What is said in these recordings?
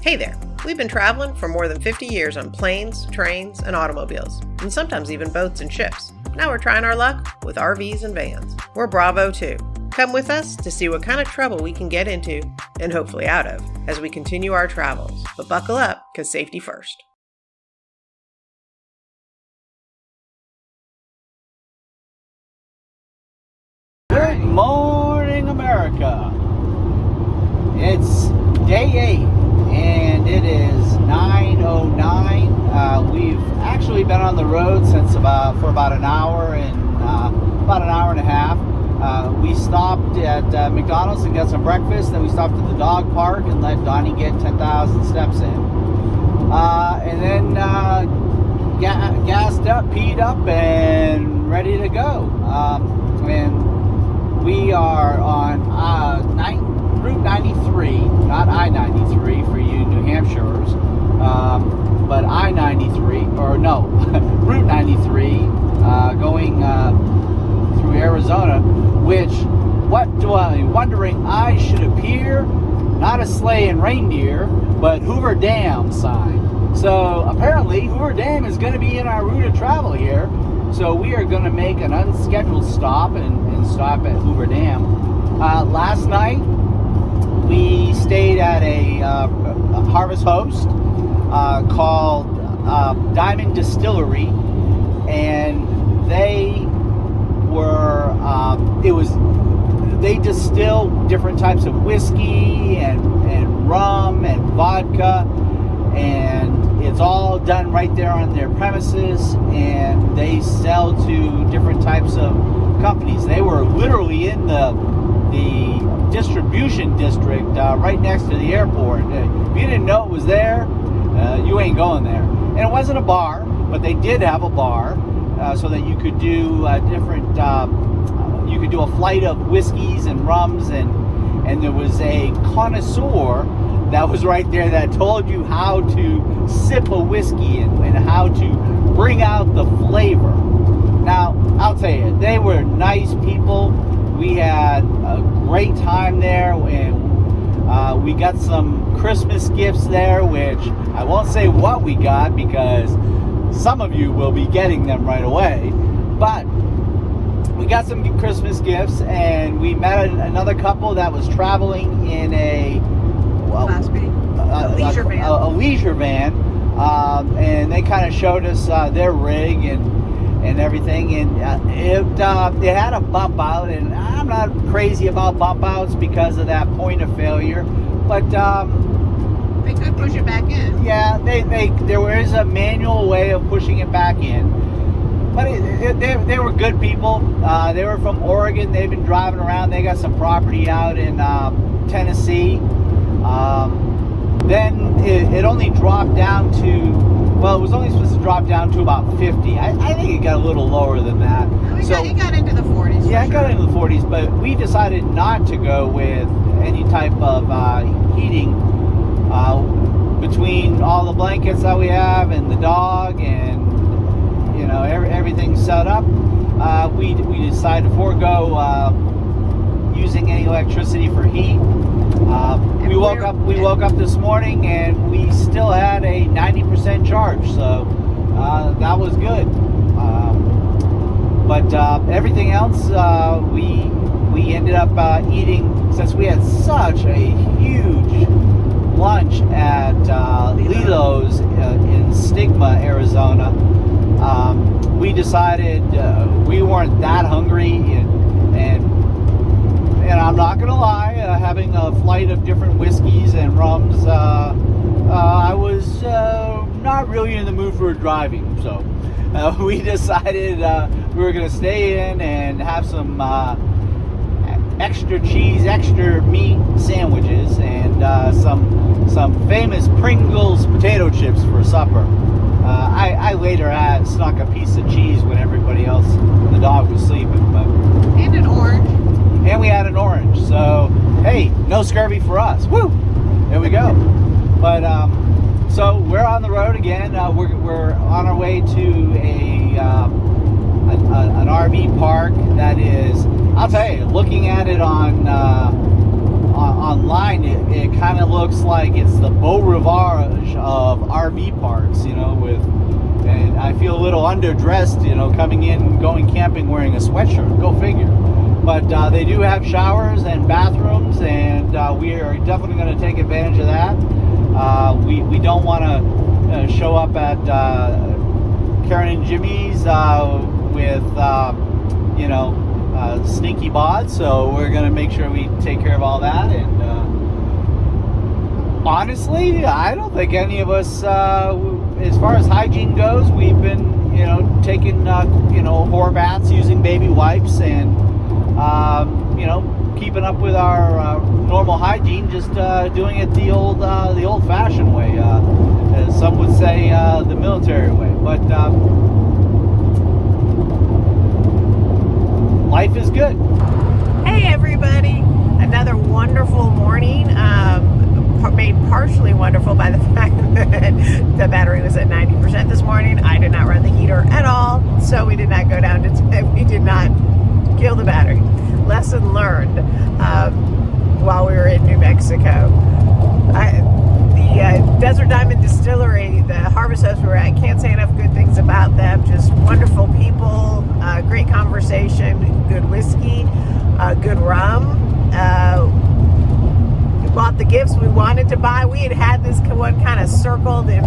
Hey there! We've been traveling for more than 50 years on planes, trains, and automobiles, and sometimes even boats and ships. Now we're trying our luck with RVs and vans. We're Bravo too. Come with us to see what kind of trouble we can get into, and hopefully out of, as we continue our travels. But buckle up, because safety first. Good morning, America. It's day 8, and it is 9:09. We've actually been on the road since for about an hour and a half. We stopped at McDonald's and got some breakfast. Then we stopped at the dog park and let Donnie get 10,000 steps in. And then gassed up, peed up, and ready to go. And we are on Route 93, not I-93 for you New Hampshirers, but I-93, or no, Route 93, going through Arizona, which, wondering I should appear, not a sleigh and reindeer, but Hoover Dam sign. So apparently Hoover Dam is going to be in our route of travel here. So we are going to make an unscheduled stop and stop at Hoover Dam. Last night we stayed at a Harvest Host called Diamond Distillery, and they distill different types of whiskey and rum and vodka, and it's all done right there on their premises, and they sell to different types of companies. They were literally in the distribution district right next to the airport. If you didn't know it was there, you ain't going there. And it wasn't a bar, but they did have a bar so that you could do you could do a flight of whiskeys and rums, and there was a connoisseur that was right there that told you how to sip a whiskey and how to bring out the flavor. Now, I'll tell you, they were nice people. We had a great time there, and we got some Christmas gifts there, which I won't say what we got because some of you will be getting them right away. But we got some Christmas gifts, and we met another couple that was traveling in a leisure van. A leisure van, and they kind of showed us their rig and everything, and it had a bump out, and I'm not crazy about bump outs because of that point of failure, but they could push it back in. Yeah, there is a manual way of pushing it back in, but they were good people. They were from Oregon. They've been driving around. They got some property out in Tennessee. Then it only dropped down to, well, it was only supposed to drop down to about 50. I think it got a little lower than that. It got into the 40s. Yeah, it got into the 40s, but we decided not to go with any type of heating between all the blankets that we have and the dog and, you know, everything set up. We decided to forego using any electricity for heat. We woke up this morning and we still had a 90% charge, so that was good. But everything else, we ended up eating, since we had such a huge lunch at Lilo's in Stigma, Arizona. We decided we weren't that hungry, and I'm not gonna lie, having a flight of different whiskeys and rums, I was not really in the mood for driving, so we decided we were gonna stay in and have some extra cheese, extra meat sandwiches, and some famous Pringles potato chips for supper. I later snuck a piece of cheese when everybody else, the dog, was sleeping, but and an orange. And we had an orange, so hey, no scurvy for us. Woo! There we go. But so we're on the road again. We're on our way to an RV park that is, I'll tell you, looking at it on online, it kind of looks like it's the Beau Rivage of RV parks, and I feel a little underdressed, coming in, going camping wearing a sweatshirt. Go figure. But they do have showers and bathrooms, and we are definitely going to take advantage of that. We don't want to show up at Karen and Jimmy's with sneaky bods, so we're going to make sure we take care of all that. And honestly, I don't think any of us, as far as hygiene goes, we've been taking whore baths using baby wipes, and keeping up with our normal hygiene, just doing it the old-fashioned way, as some would say, the military way. But life is good. Hey everybody, another wonderful morning, made partially wonderful by the fact that the battery was at 90% this morning. I did not run the heater at all, so we did not go down to, we did not kill the battery. Lesson learned while we were in New Mexico. The Desert Diamond Distillery, the harvest house we were at, can't say enough good things about them. Just wonderful people, great conversation, good whiskey, good rum. We bought the gifts we wanted to buy. We had this one kind of circled in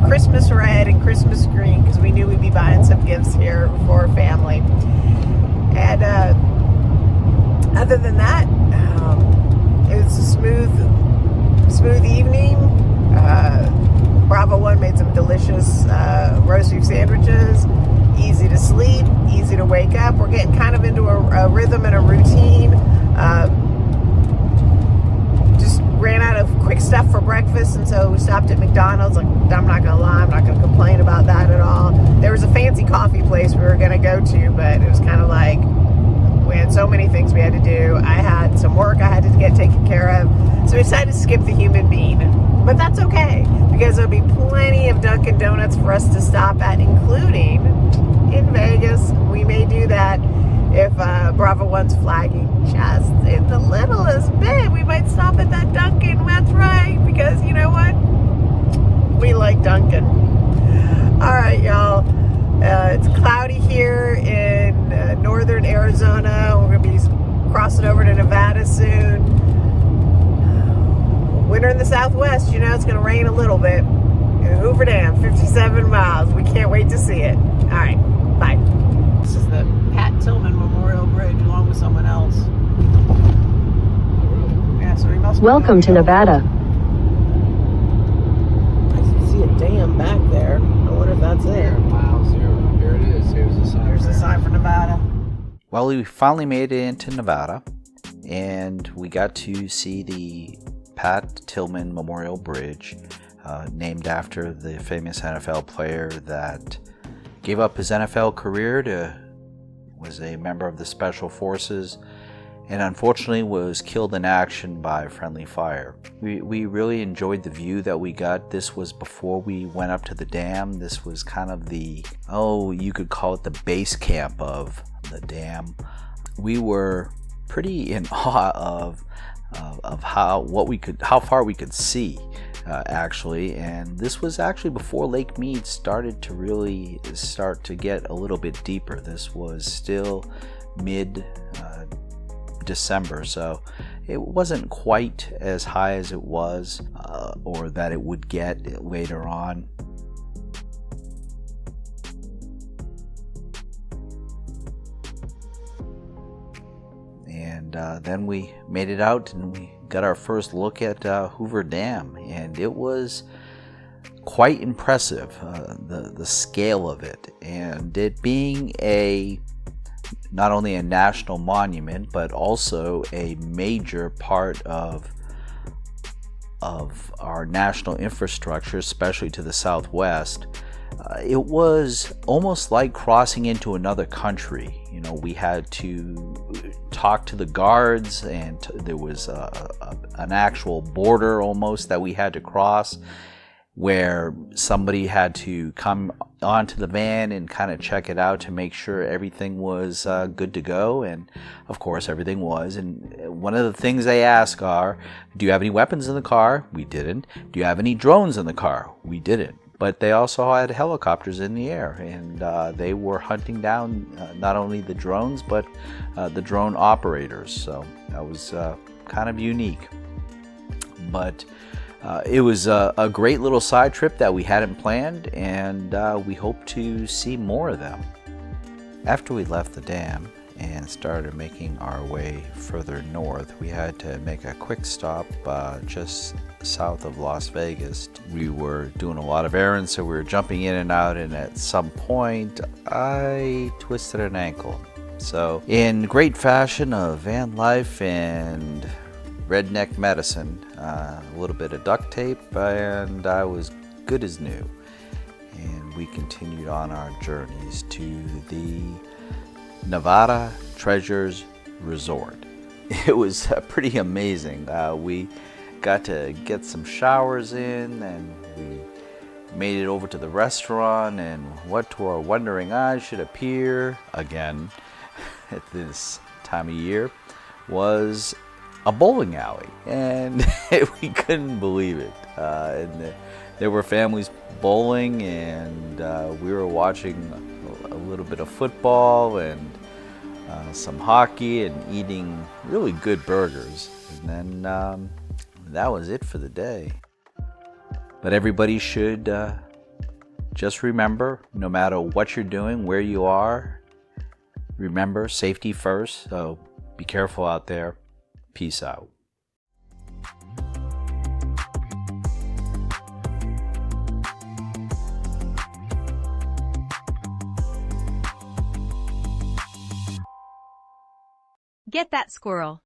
Christmas red and Christmas green because we knew we'd be buying some gifts here for family. And other than that, it was a smooth evening. Bravo 1 made some delicious roast beef sandwiches. Easy to sleep, easy to wake up. We're getting kind of into a rhythm and a routine. Just ran out of quick stuff for breakfast, and so we stopped at McDonald's. Like, I'm not gonna lie, I'm not gonna complain about that at all. There was a fancy coffee place we were gonna go to, but it was kind of like we had so many things we had to do. I had some work I had to get taken care of, so we decided to skip the human being. But that's okay, because there'll be plenty of Dunkin' Donuts for us to stop at, including in Vegas. We may do that if Bravo 1's flagging just in the littlest bit. We might stop at that Dunkin', that's right, because you know what? We like Dunkin'. All right, y'all. It's cloudy here in northern Arizona. We're going to be crossing over to Nevada soon. Winter in the Southwest, it's going to rain a little bit. Hoover Dam, 57 miles. We can't wait to see it. All right, bye. This is the Pat Tillman Memorial Bridge along with someone else. Yeah, so we must. Welcome to Nevada. I see a dam back there. I wonder if that's there. Mile 0. Here it is. Here's the sign. There's the sign for Nevada. Well, we finally made it into Nevada, and we got to see the Pat Tillman Memorial Bridge, named after the famous NFL player that gave up his NFL career was a member of the Special Forces, and unfortunately was killed in action by friendly fire. We really enjoyed the view that we got. This was before we went up to the dam. This was kind of you could call it the base camp of the dam. We were pretty in awe of how far we could see, actually, and this was actually before Lake Mead started to get a little bit deeper. This was still mid December, so it wasn't quite as high as it was or that it would get later on. And then we made it out and we got our first look at Hoover Dam, and it was quite impressive, the scale of it, and it being not only a national monument but also a major part of our national infrastructure, especially to the southwest. It was almost like crossing into another country. We had to talk to the guards, and there was an actual border almost that we had to cross. where somebody had to come onto the van and kind of check it out to make sure everything was good to go. And of course everything was. And one of the things they ask are, do you have any weapons in the car? We didn't. Do you have any drones in the car? We didn't. But they also had helicopters in the air, and they were hunting down not only the drones but the drone operators. So that was kind of unique. But it was a great little side trip that we hadn't planned, and we hope to see more of them. After we left the dam and started making our way further north, we had to make a quick stop just south of Las Vegas. We were doing a lot of errands, so we were jumping in and out, and at some point I twisted an ankle. So in great fashion of VanLife and redneck medicine, a little bit of duct tape, and I was good as new. And we continued on our journeys to the Nevada Treasures Resort. It was pretty amazing. We got to get some showers in, and we made it over to the restaurant, and what to our wondering eyes should appear again at this time of year was a bowling alley, and we couldn't believe it. And there were families bowling, and we were watching a little bit of football and some hockey and eating really good burgers. And then that was it for the day. But everybody should just remember, no matter what you're doing, where you are, remember safety first. So be careful out there. Peace out. Get that squirrel.